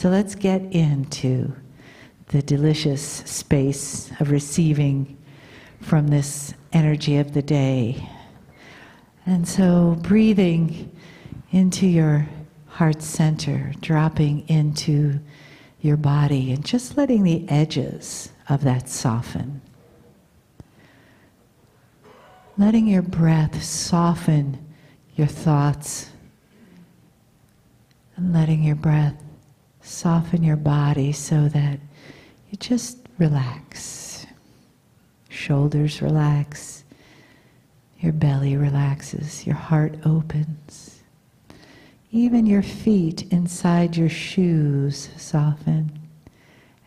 So let's get into the delicious space of receiving from this energy of the day. And so breathing into your heart center, dropping into your body, and just letting the edges of that soften. Letting your breath soften your thoughts, and letting your breath soften your body so that you just relax. Shoulders relax, your belly relaxes, your heart opens. Even your feet inside your shoes soften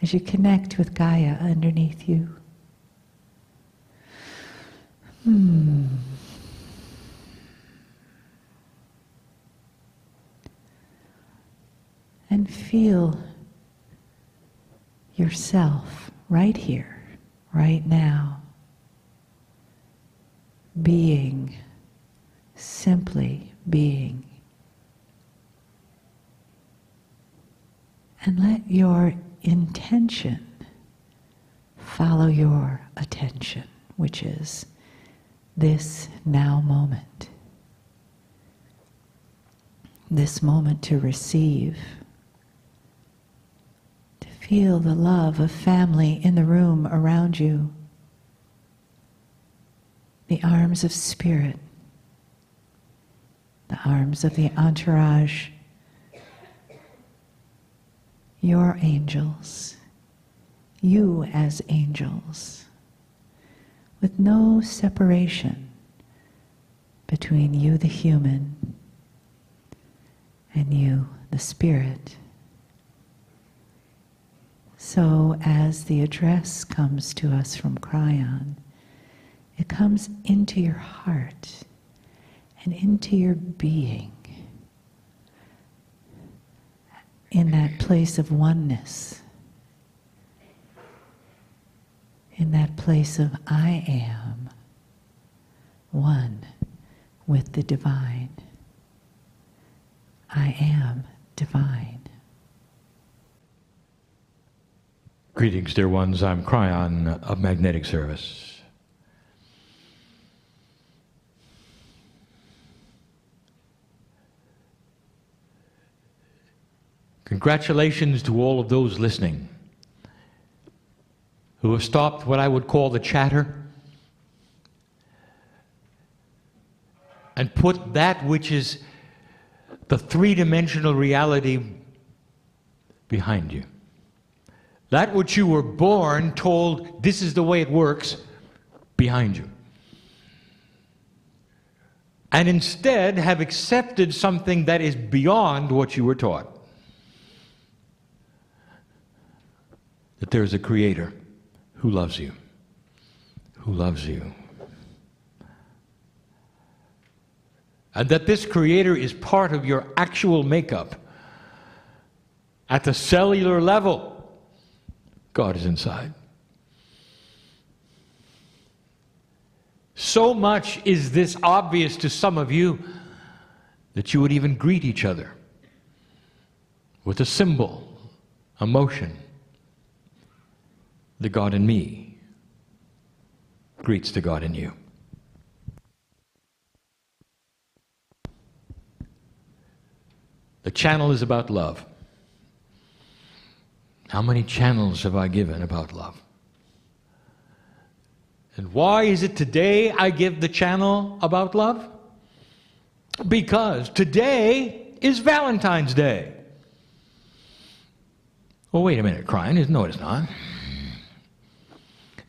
as you connect with Gaia underneath you. And feel yourself right here, right now, being, simply being. And let your intention follow your attention, which is this now moment. This moment to receive. To feel the love of family in the room around you. The arms of spirit. The arms of the entourage. Your angels, you as angels, with no separation between you, the human, and you, the spirit. So as the address comes to us from Kryon, it comes into your heart and into your being, in that place of oneness, in that place of I am one with the divine. I am divine. Greetings, dear ones. I'm Kryon of Magnetic Service. Congratulations to all of those listening who have stopped what I would call the chatter and put that which is the three-dimensional reality behind you. That which you were born told, this is the way it works, behind you. And instead have accepted something that is beyond what you were taught. That there's a creator who loves you, who loves you. And that this creator is part of your actual makeup. At the cellular level, God is inside. So much is this obvious to some of you that you would even greet each other with a symbol, a motion. The God in me greets the God in you. The channel is about love. How many channels have I given about love? And why is it today I give the channel about love? Because today is Valentine's Day. Well, wait a minute, Kryon. No, it's not.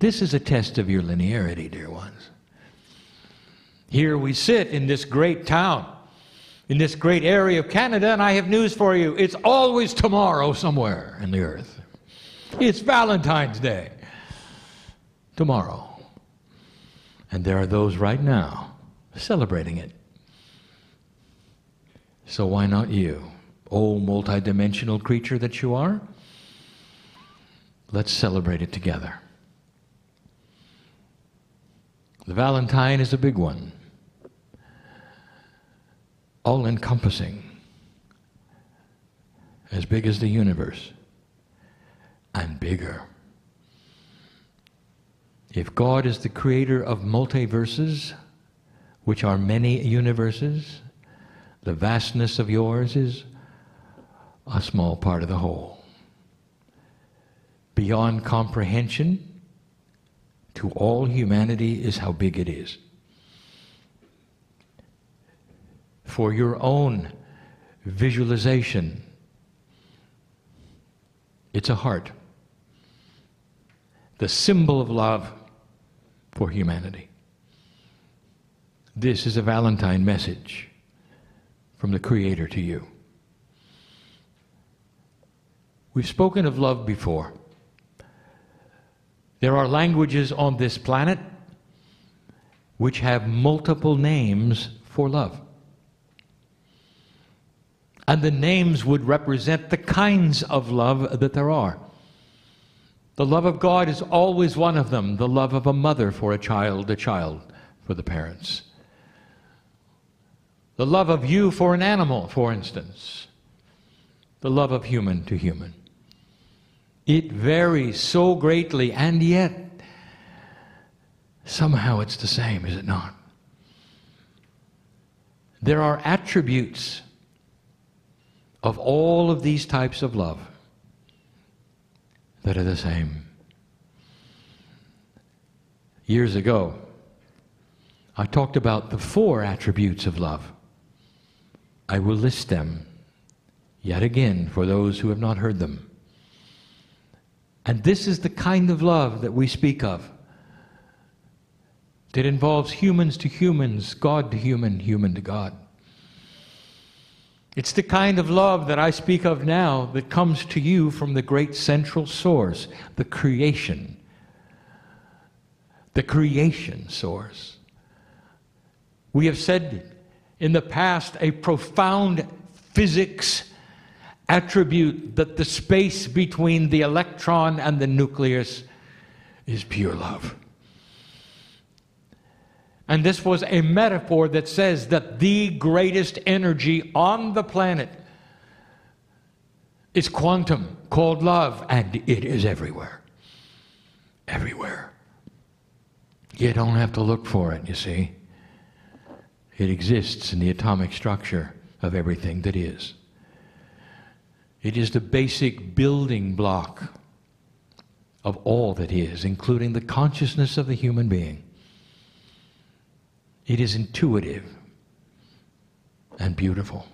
This is a test of your linearity, dear ones. Here we sit in this great town, in this great area of Canada, and I have news for you. It's always tomorrow somewhere in the earth. It's Valentine's Day. Tomorrow. And there are those right now celebrating it. So why not you, oh multidimensional creature that you are? Let's celebrate it together. The Valentine is a big one. All-encompassing. as big as the universe, and bigger. If God is the creator of multiverses, which are many universes, the vastness of yours is a small part of the whole. Beyond comprehension to all humanity is how big it is. For your own visualization, it's a heart, the symbol of love for humanity. This is a Valentine message from the Creator to you. We've spoken of love before. There are languages on this planet which have multiple names for love. And the names would represent the kinds of love that there are. The love of God is always one of them. The love of a mother for a child for the parents. The love of you for an animal, for instance. The love of human to human. It varies so greatly, and yet somehow it's the same, is it not? There are attributes of all of these types of love that are the same. Years ago, I talked about the 4 attributes of love. I will list them yet again for those who have not heard them. And this is the kind of love that we speak of, that involves humans to humans, God to human, human to God. It's the kind of love that I speak of now that comes to you from the great central source, the creation source. We have said in the past a profound physics attribute that the space between the electron and the nucleus is pure love. And this was a metaphor that says that the greatest energy on the planet is quantum, called love, and it is everywhere. Everywhere. You don't have to look for it, you see. It exists in the atomic structure of everything that is. It is the basic building block of all that is, including the consciousness of the human being. It is intuitive and beautiful.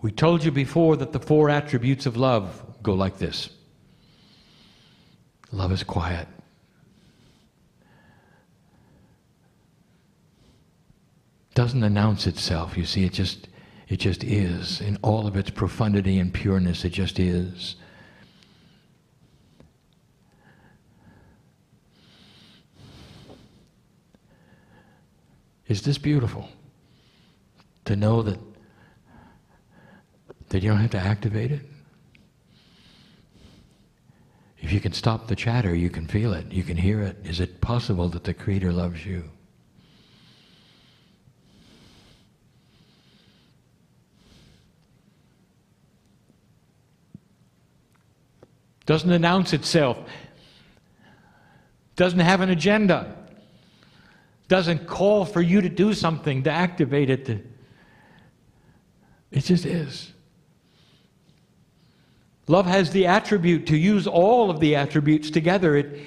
We told you before that the 4 attributes of love go like this. Love is quiet. Doesn't announce itself, you see, it just is. In all of its profundity and pureness, it just is. Is this beautiful? To know that you don't have to activate it? If you can stop the chatter, you can feel it, you can hear it. Is it possible that the Creator loves you? Doesn't announce itself. Doesn't have an agenda. Doesn't call for you to do something to activate it. It just is. Love has the attribute to use all of the attributes together.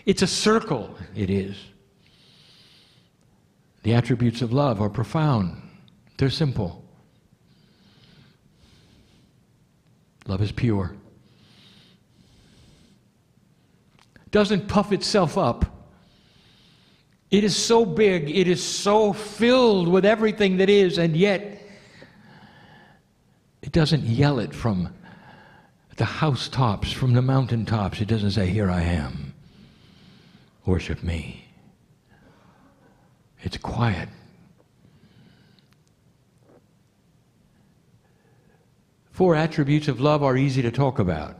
It's a circle. It is. The attributes of love are profound. They're simple. Love is pure. Doesn't puff itself up. It is so big, it is so filled with everything that is, and yet it doesn't yell it from the housetops, from the mountaintops. It doesn't say, "Here I am, worship me." It's quiet. Four attributes of love are easy to talk about.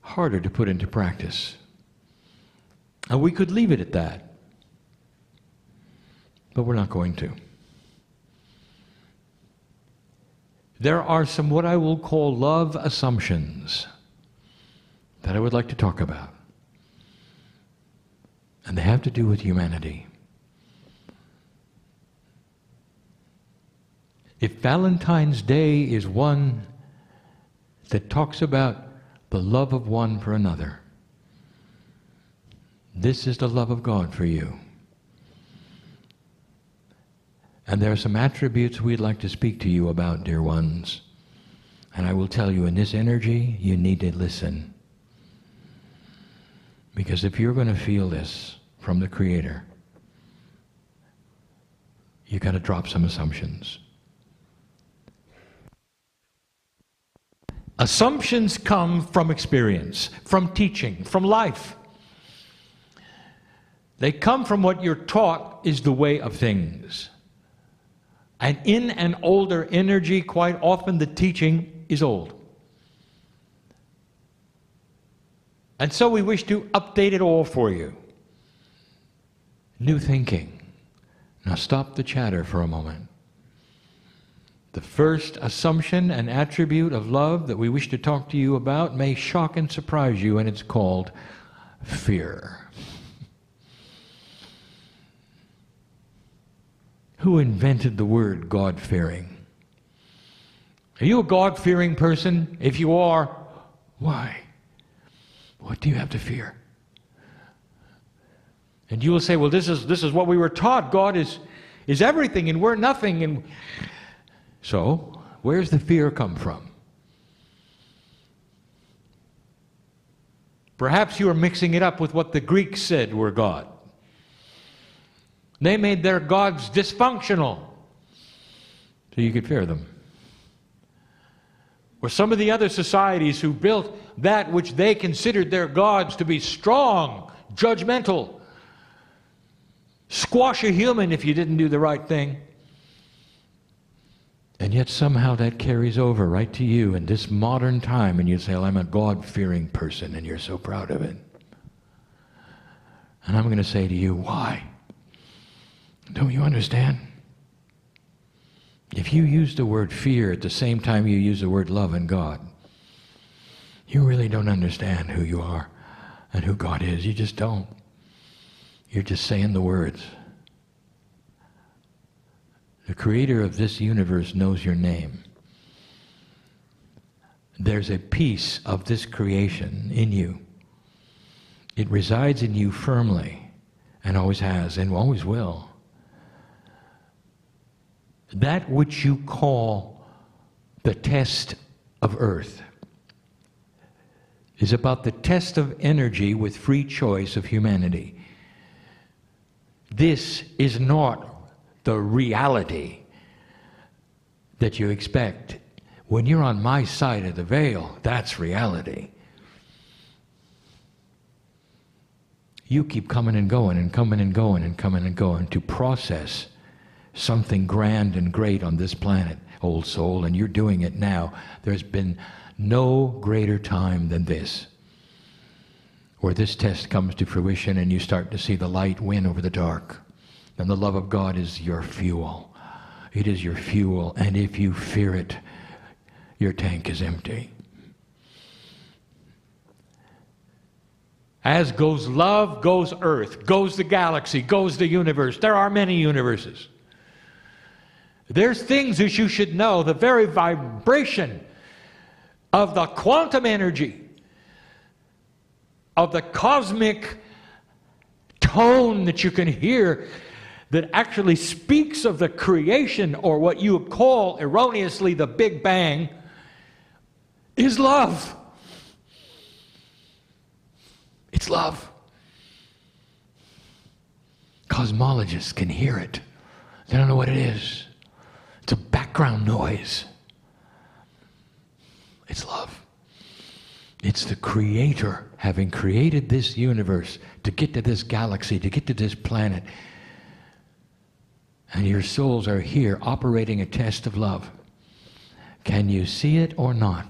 Harder to put into practice. And we could leave it at that. But we're not going to. there are some what I will call love assumptions that I would like to talk about. And they have to do with humanity. If Valentine's Day is one that talks about the love of one for another, this is the love of God for you. And there are some attributes we'd like to speak to you about, dear ones. And I will tell you, in this energy, you need to listen. Because if you're going to feel this from the Creator, you've got to drop some assumptions. Assumptions come from experience, from teaching, from life. They come from what you're taught is the way of things. And in an older energy, quite often the teaching is old. And so we wish to update it all for you. New thinking. Now stop the chatter for a moment. The first assumption and attribute of love that we wish to talk to you about may shock and surprise you, and it's called fear. Who invented the word God-fearing? Are you a God-fearing person? If you are, why? What do you have to fear? And you will say, well, this is what we were taught. God is everything and we're nothing. And so, where's the fear come from? Perhaps you are mixing it up with what the Greeks said were God. They made their gods dysfunctional, so you could fear them. Or some of the other societies who built that which they considered their gods to be strong, judgmental, squash a human if you didn't do the right thing. And yet somehow that carries over right to you in this modern time, and you say, well, I'm a God-fearing person, and you're so proud of it. And I'm going to say to you, why? Don't you understand? If you use the word fear at the same time you use the word love and God, you really don't understand who you are and who God is. You just don't. You're just saying the words. The Creator of this universe knows your name. There's a piece of this creation in you. It resides in you firmly, and always has, and always will. That which you call the test of earth is about the test of energy with free choice of humanity. This is not the reality that you expect. When you're on my side of the veil, that's reality. You keep coming and going and coming and going and coming and going to process something grand and great on this planet, old soul, and you're doing it now. There's been no greater time than this, where this test comes to fruition and you start to see the light win over the dark. And the love of God is your fuel. It is your fuel, and if you fear it, your tank is empty. As goes love, goes earth, goes the galaxy, goes the universe. There are many universes. There's things that you should know. The very vibration of the quantum energy, of the cosmic tone that you can hear, that actually speaks of the creation, or what you call erroneously the Big Bang, is love. It's love. Cosmologists can hear it. They don't know what it is. It's a background noise. It's love. It's the Creator having created this universe to get to this galaxy, to get to this planet. And your souls are here operating a test of love. Can you see it or not?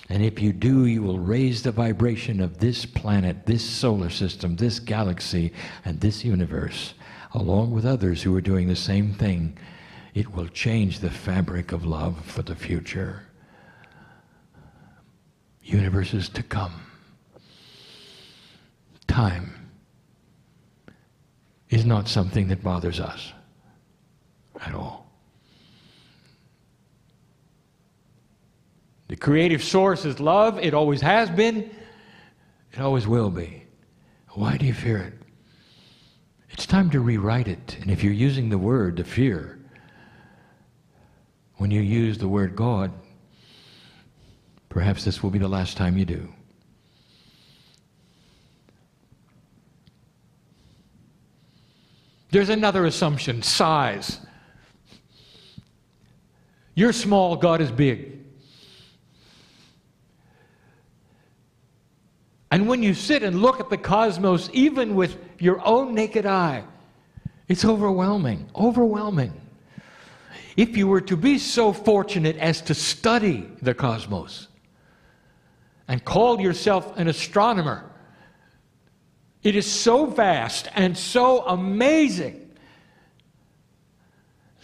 And if you do, you will raise the vibration of this planet, this solar system, this galaxy, and this universe, along with others who are doing the same thing It will change the fabric of love for the future. Universes to come. Time is not something that bothers us at all. The creative source is love. It always has been. It always will be. Why do you fear it? It's time to rewrite it. And if you're using the word, the fear, when you use the word God, perhaps this will be the last time you do. There's another assumption, size. You're small, God is big. And when you sit and look at the cosmos, even with your own naked eye, it's overwhelming, overwhelming. If you were to be so fortunate as to study the cosmos and call yourself an astronomer, it is so vast and so amazing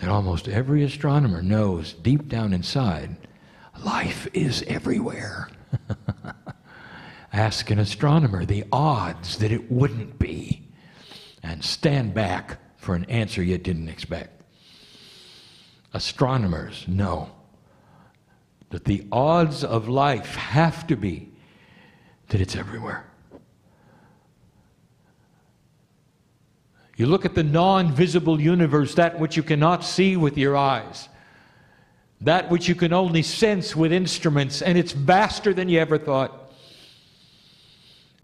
that almost every astronomer knows deep down inside, life is everywhere. Ask an astronomer the odds that it wouldn't be, and stand back for an answer you didn't expect. Astronomers know that the odds of life have to be that it's everywhere. You look at the non-visible universe, that which you cannot see with your eyes, that which you can only sense with instruments, and it's vaster than you ever thought.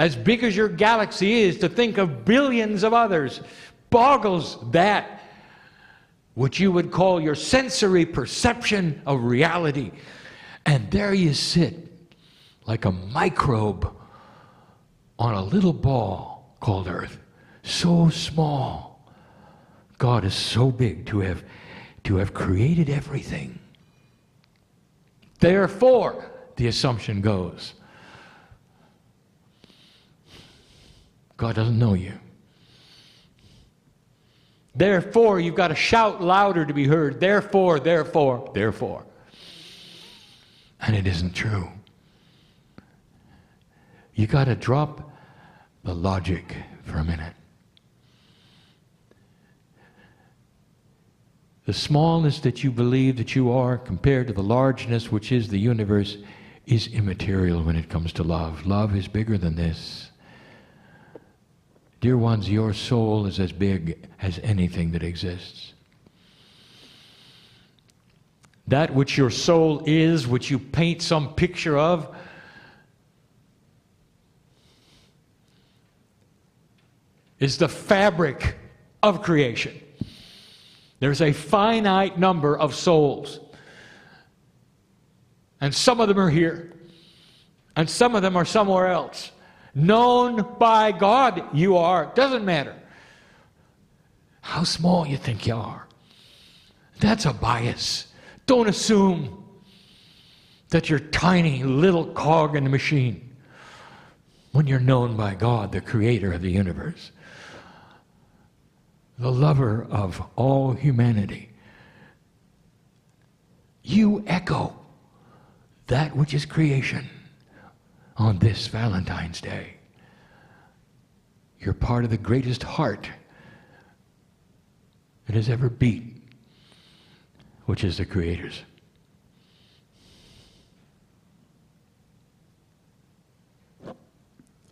As big as your galaxy is, to think of billions of others boggles that which you would call your sensory perception of reality. And there you sit like a microbe on a little ball called Earth. So small. God is so big to have created everything. Therefore, the assumption goes, God doesn't know you. Therefore, you've got to shout louder to be heard. Therefore, therefore, therefore. And it isn't true. You got to drop the logic for a minute. The smallness that you believe that you are compared to the largeness which is the universe is immaterial when it comes to love. Love is bigger than this. Dear ones, your soul is as big as anything that exists. That which your soul is, which you paint some picture of, is the fabric of creation. There's a finite number of souls. And some of them are here. And some of them are somewhere else. Known by God you are. Doesn't matter how small you think you are. That's a bias. Don't assume that you're tiny little cog in the machine when you're known by God, the creator of the universe, the lover of all humanity. You echo that which is creation. On this Valentine's Day, you're part of the greatest heart that has ever beat, which is the Creator's.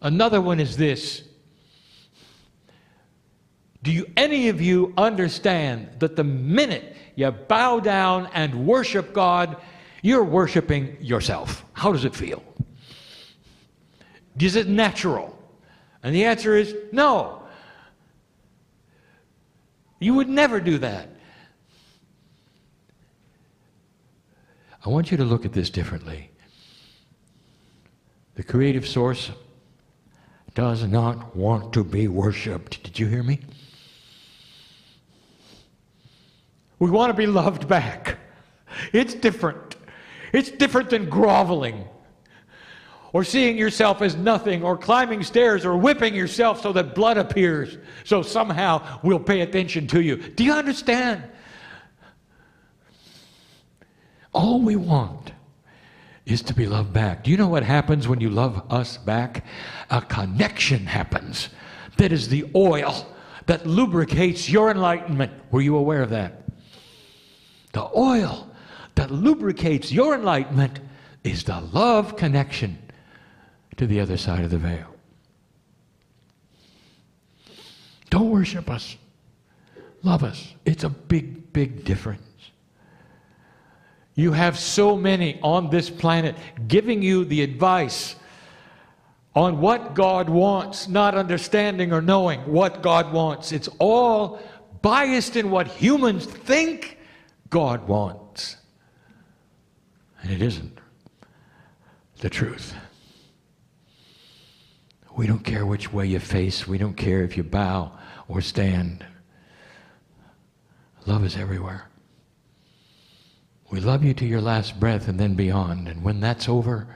Another one is this. Do any of you understand that the minute you bow down and worship God, you're worshiping yourself? How does it feel? Is it natural? And the answer is no. You would never do that. I want you to look at this differently. The creative source does not want to be worshipped. Did you hear me? We want to be loved back. It's different. It's different than groveling, or seeing yourself as nothing, or climbing stairs, or whipping yourself so that blood appears, so somehow we'll pay attention to you. Do you understand? all we want is to be loved back. Do you know what happens when you love us back? A connection happens. That is the oil that lubricates your enlightenment. Were you aware of that? The oil that lubricates your enlightenment is the love connection to the other side of the veil. Don't worship us. Love us. It's a big, big difference. You have so many on this planet giving you the advice on what God wants, not understanding or knowing what God wants. It's all biased in what humans think God wants. And it isn't the truth. We don't care which way you face. We don't care if you bow or stand. Love is everywhere. We love you to your last breath and then beyond. And when that's over,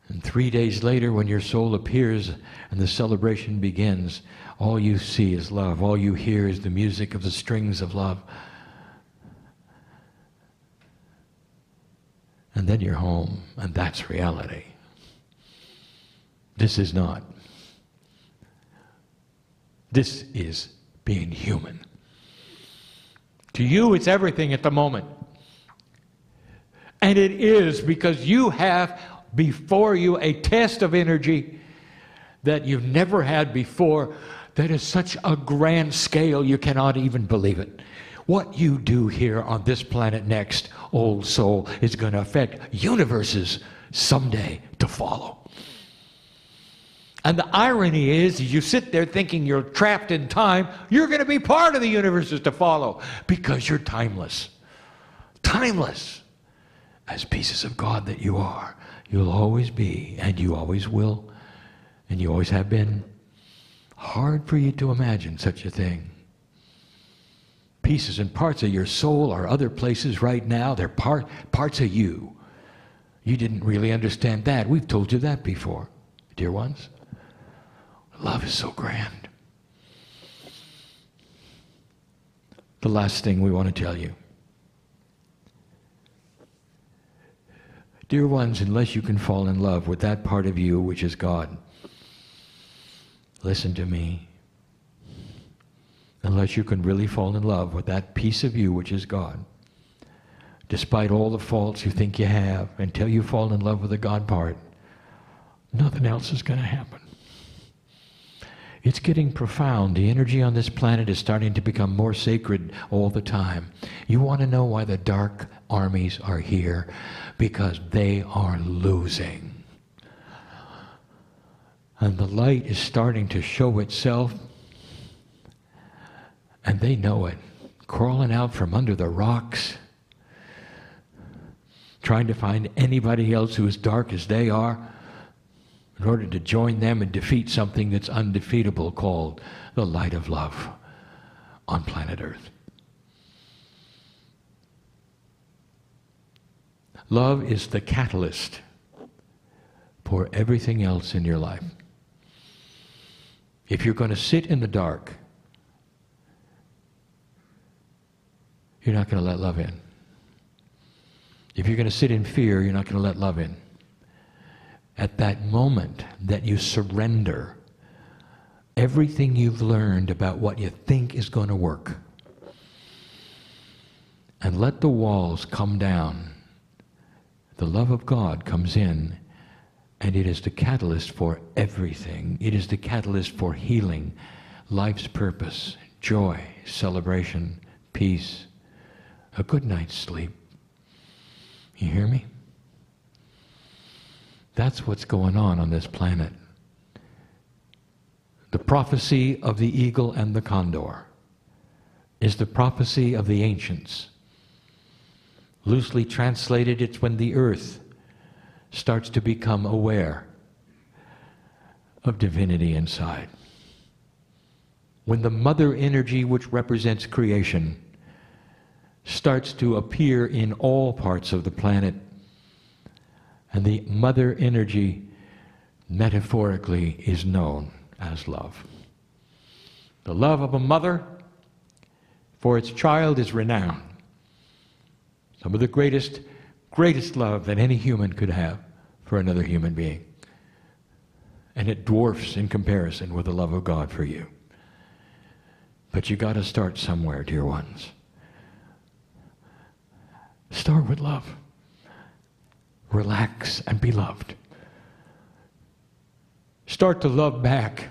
and 3 days later when your soul appears and the celebration begins, all you see is love. All you hear is the music of the strings of love. And then you're home, and that's reality. This is not. This is being human. To you, it's everything at the moment. And it is because you have before you a test of energy that you've never had before, that is such a grand scale you cannot even believe it. What you do here on this planet next, old soul, is going to affect universes someday to follow. And the irony is, you sit there thinking you're trapped in time, you're going to be part of the universes to follow because you're timeless. Timeless. As pieces of God that you are, you'll always be, and you always will, and you always have been. Hard for you to imagine such a thing. Pieces and parts of your soul are other places right now. They're parts of you. You didn't really understand that. We've told you that before, dear ones. Love is so grand. The last thing we want to tell you. Dear ones, unless you can fall in love with that part of you which is God, listen to me. Unless you can really fall in love with that piece of you which is God, despite all the faults you think you have, until you fall in love with the God part, nothing else is going to happen. It's getting profound. The energy on this planet is starting to become more sacred all the time. You want to know why the dark armies are here? Because they are losing. And the light is starting to show itself, and they know it. Crawling out from under the rocks, trying to find anybody else who is dark as they are, in order to join them and defeat something that's undefeatable called the light of love on planet Earth. Love is the catalyst for everything else in your life. If you're going to sit in the dark, you're not going to let love in. If you're going to sit in fear, you're not going to let love in. At that moment that you surrender everything you've learned about what you think is going to work, and let the walls come down, the love of God comes in, and it is the catalyst for everything. It is the catalyst for healing, life's purpose, joy, celebration, peace, a good night's sleep. You hear me? That's what's going on this planet. The prophecy of the eagle and the condor is the prophecy of the ancients. Loosely translated, it's when the earth starts to become aware of divinity inside. When the mother energy, which represents creation, starts to appear in all parts of the planet, and the mother energy metaphorically is known as love. The love of a mother for its child is renowned. Some of the greatest love that any human could have for another human being. And it dwarfs in comparison with the love of God for you. But you got to start somewhere, dear ones. Start with love. Relax and be loved. Start to love back.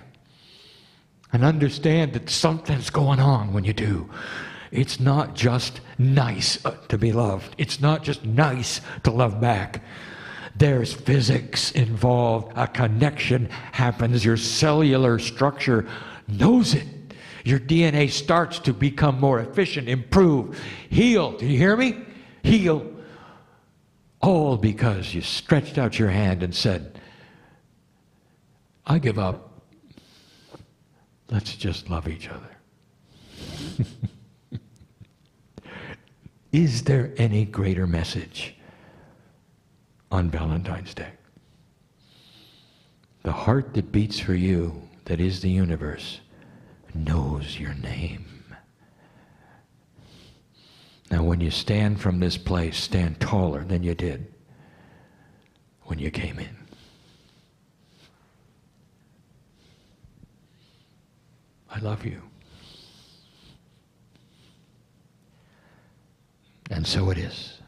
And understand that something's going on when you do. It's not just nice to be loved. It's not just nice to love back. There's physics involved. A connection happens. Your cellular structure knows it. Your DNA starts to become more efficient, improve, heal. Do you hear me? Heal. All because you stretched out your hand and said, I give up. Let's just love each other. Is there any greater message on Valentine's Day? The heart that beats for you, that is the universe, knows your name. Now when you stand from this place, stand taller than you did when you came in. I love you. And so it is.